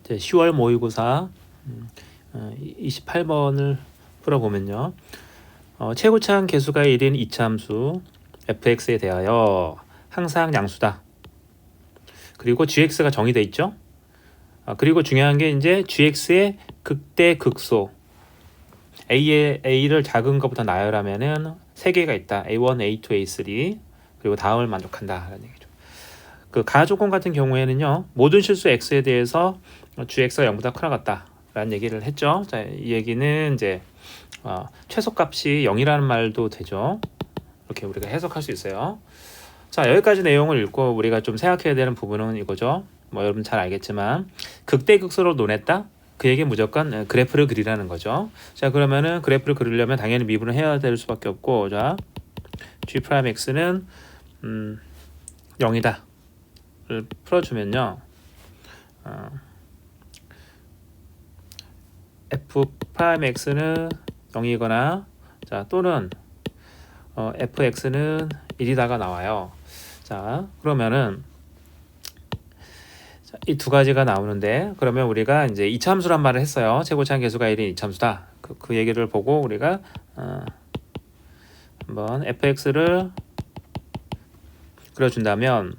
이제 10월 모의고사 28번을 풀어보면요. 최고차항 계수가 1인 이차함수 fx에 대하여 항상 양수다. 그리고 gx가 정의되어 있죠. 그리고 중요한 게 이제 gx의 극대 극소 a를 작은 것부터 나열하면은 3개가 있다. a1, a2, a3 그리고 다음을 만족한다 라는 얘기죠. 그 가조건 같은 경우에는요, 모든 실수 x에 대해서 gx가 0보다 크나 같다 라는 얘기를 했죠. 자, 이 얘기는 이제 최소값이 0이라는 말도 되죠. 이렇게 우리가 해석할 수 있어요. 자, 여기까지 내용을 읽고 우리가 좀 생각해야 되는 부분은 이거죠. 뭐 여러분 잘 알겠지만 극대극소로 논했다. 그 얘기는 무조건 그래프를 그리라는 거죠. 자, 그러면은 그래프를 그리려면 당연히 미분을 해야 될 수밖에 없고, 자, g'x는 0이다 를 풀어주면요, f'x는 0이거나 자 또는 fx는 1이다가 나와요. 자, 그러면은 이 두 가지가 나오는데, 그러면 우리가 이제 이차함수란 말을 했어요. 최고차항 계수가 1인 이차함수다. 그 얘기를 보고 우리가 한번 fx를 그려준다면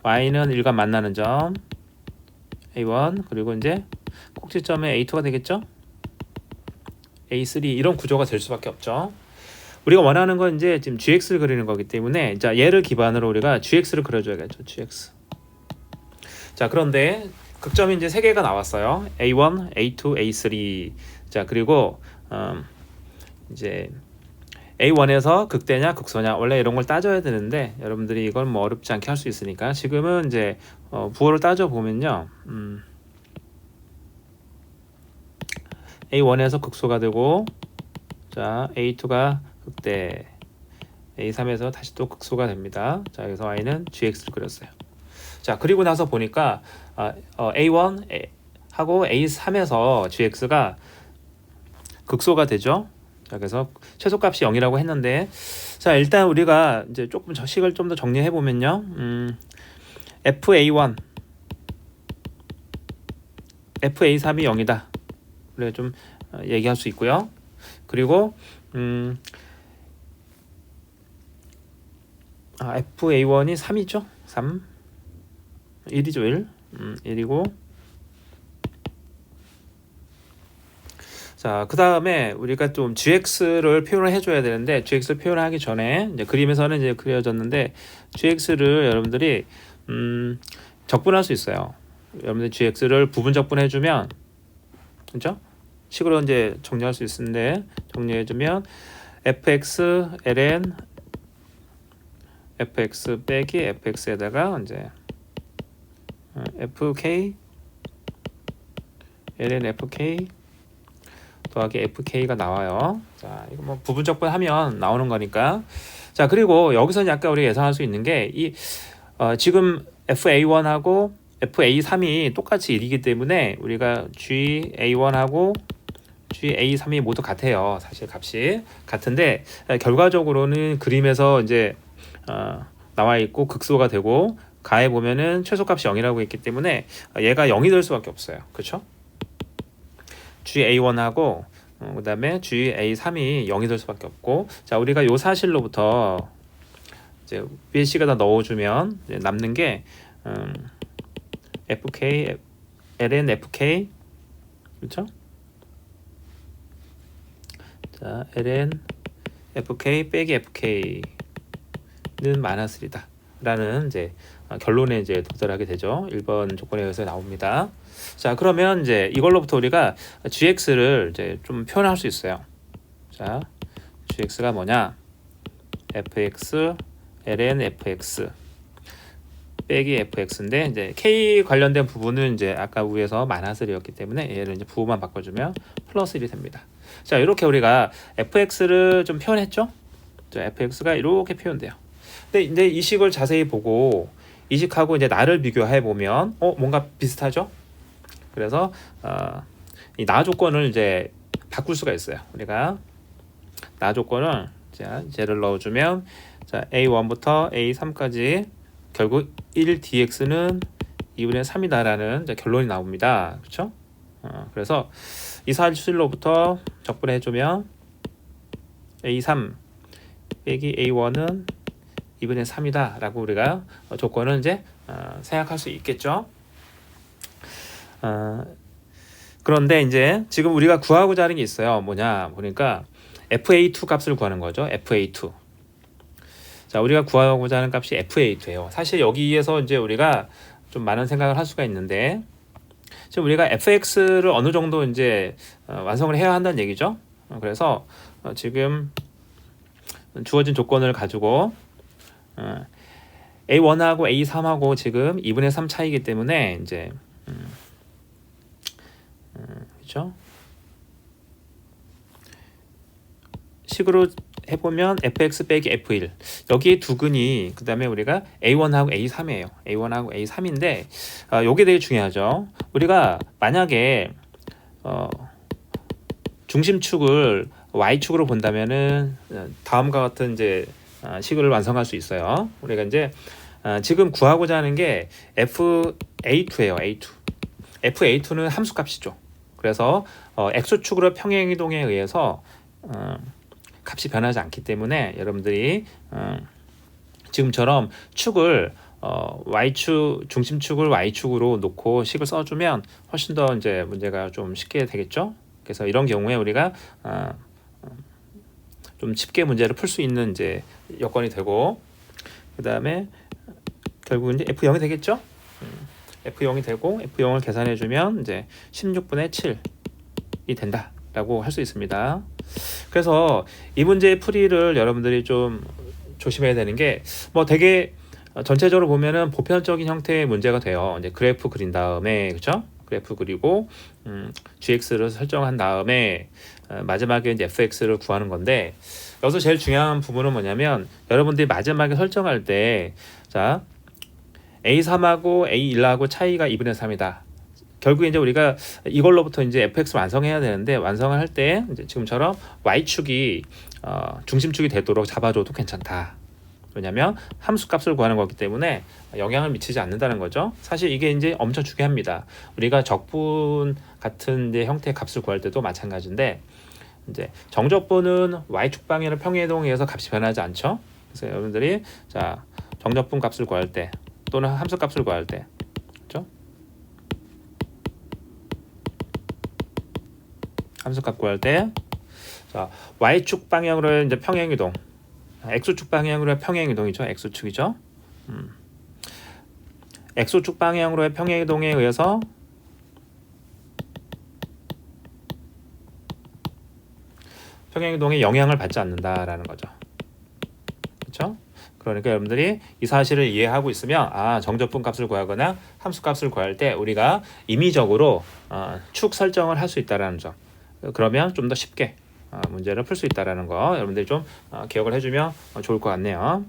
y는 1과 만나는 점 a1 그리고 이제 꼭지점에 a2가 되겠죠. a3 이런 구조가 될 수밖에 없죠. 우리가 원하는 건 이제 지금 gx를 그리는 거기 때문에, 자, 얘를 기반으로 우리가 gx를 그려줘야겠죠. gx. 자, 그런데 극점이 이제 3개가 나왔어요. a1, a2, a3. 자, 그리고 이제 a1에서 극대냐 극소냐, 원래 이런 걸 따져야 되는데 여러분들이 이걸 뭐 어렵지 않게 할 수 있으니까 지금은 이제 부호를 따져 보면요, a1에서 극소가 되고, 자, a2가 극대, a3에서 다시 또 극소가 됩니다. 자, 여기서 y는 gx를 그렸어요. 자, 그리고 나서 보니까 a1 하고 a3에서 gx가 극소가 되죠. 자, 그래서 최소값이 0이라고 했는데, 자, 일단 우리가 이제 조금 식을 좀 더 정리해 보면요, fa1, fa3이 0이다. 우리가 좀 얘기할 수 있고요. 그리고 fa1이 3이죠. 3 1이죠. 1 1이고, 자, 그 다음에 우리가 좀 gx를 표현을 해줘야 되는데, gx를 표현하기 전에 이제 그림에서는 이제 그려졌는데, gx를 여러분들이 적분할 수 있어요. 여러분들 gx를 부분 적분해주면, 그렇죠? 식으로 이제 정리할 수 있는데, 정리해주면 fx ln fx 빼기 fx에다가 이제 fk ln fk 더하기 fk가 나와요. 자, 이거 뭐 부분적분하면 나오는 거니까. 자, 그리고 여기서는 약간 우리가 예상할 수 있는 게 지금 fa1하고 fa3이 똑같이 1이기 때문에 우리가 ga1하고 ga3이 모두 같아요. 사실 값이 같은데, 결과적으로는 그림에서 이제 나와 있고 극소가 되고 가해 보면은 최소값이 0이라고 했기 때문에 얘가 0이 될 수밖에 없어요. 그렇죠? GA1하고 그 다음에 GA3이 0이 될 수밖에 없고, 자, 우리가 요 사실로부터 이제 위에 식에다 넣어주면 이제 남는 게 FK, LN, FK, 그렇죠? 자, LN, FK 빼기 FK는 마이너스이다 라는 이제 결론에 이제 도달하게 되죠. 1번 조건에 의해서 나옵니다. 자, 그러면 이제 이걸로부터 우리가 gx를 이제 좀 표현할 수 있어요. 자, gx가 뭐냐? fx ln fx 빼기 fx인데, 이제 k 관련된 부분은 이제 아까 위에서 마이너스였기 때문에 얘를 이제 부호만 바꿔주면 플러스 1이 됩니다. 자, 이렇게 우리가 fx를 좀 표현했죠. 자, fx가 이렇게 표현돼요. 근데 이제 이 식을 자세히 보고 이 식하고 이제 나를 비교해 보면 뭔가 비슷하죠. 그래서 이 나 조건을 이제 바꿀 수가 있어요. 우리가 나 조건을 쟤를 넣어주면, 자, a1부터 a3까지 결국 1dx는 2분의 3이다라는 이제 결론이 나옵니다. 그렇죠? 그래서 이 사실로부터 적분해주면 A3 빼기 A1은 2분의 3이다 라고 우리가 조건을 이제 생각할 수 있겠죠. 그런데 이제 지금 우리가 구하고자 하는 게 있어요. 뭐냐 보니까 FA2 값을 구하는 거죠. FA2. 자, 우리가 구하고자 하는 값이 FA2예요. 사실 여기에서 이제 우리가 좀 많은 생각을 할 수가 있는데, 지금 우리가 fx를 어느 정도 이제 완성을 해야 한다는 얘기죠. 그래서 지금 주어진 조건을 가지고 A1하고 A3하고 지금 2분의 3 차이기 때문에 이제 그렇죠? 식으로 해보면 fx 빼기 f1 여기 두 근이 그 다음에 우리가 a1하고 a3이에요. a1하고 a3인데 요게 되게 중요하죠. 우리가 만약에 중심축을 y축으로 본다면은 다음과 같은 이제 식을 완성할 수 있어요. 우리가 이제 지금 구하고자 하는 게 FA2예요. A2. FA2는 함수값이죠. 그래서 x축으로 평행이동에 의해서 값이 변하지 않기 때문에 여러분들이 지금처럼 축을 y축 중심축을 y축으로 놓고 식을 써주면 훨씬 더 이제 문제가 좀 쉽게 되겠죠. 그래서 이런 경우에 우리가 좀 쉽게 문제를 풀 수 있는 이제 여건이 되고, 그 다음에 결국 이제 F0이 되겠죠. F0이 되고 F0을 계산해주면 이제 16분의 7이 된다라고 할 수 있습니다. 그래서 이 문제의 풀이를 여러분들이 좀 조심해야 되는 게 뭐 되게 전체적으로 보면은 보편적인 형태의 문제가 돼요. 이제 그래프 그린 다음에 그렇죠? 그래프 그리고 gx를 설정한 다음에 마지막에 이제 fx를 구하는 건데, 여기서 제일 중요한 부분은 뭐냐면 여러분들이 마지막에 설정할 때 자 a3하고 a1하고 차이가 2분의 3이다. 결국 이제 우리가 이걸로부터 이제 fx 완성해야 되는데, 완성을 할 때 이제 지금처럼 y축이 중심축이 되도록 잡아줘도 괜찮다. 왜냐하면 함수값을 구하는 거기 때문에 영향을 미치지 않는다는 거죠. 사실 이게 이제 엄청 중요합니다. 우리가 적분 같은 이제 형태의 값을 구할 때도 마찬가지인데, 이제 정적분은 y축 방향을 평행이동에 의해서 값이 변하지 않죠. 그래서 여러분들이 자 정적분 값을 구할 때 또는 함수값을 구할 때, 그렇죠? 함수값 구할 때, 자 y축 방향으로 이제 평행이동, x축 방향으로의 평행이동이죠. x축이죠. x축 방향으로의 평행이동에 의해서 평행이동에 영향을 받지 않는다라는 거죠. 그렇죠? 그러니까 여러분들이 이 사실을 이해하고 있으면 정적분 값을 구하거나 함수 값을 구할 때 우리가 임의적으로 축 설정을 할 수 있다라는 점. 그러면 좀 더 쉽게 문제를 풀 수 있다라는 거 여러분들이 좀 기억을 해주면 좋을 것 같네요.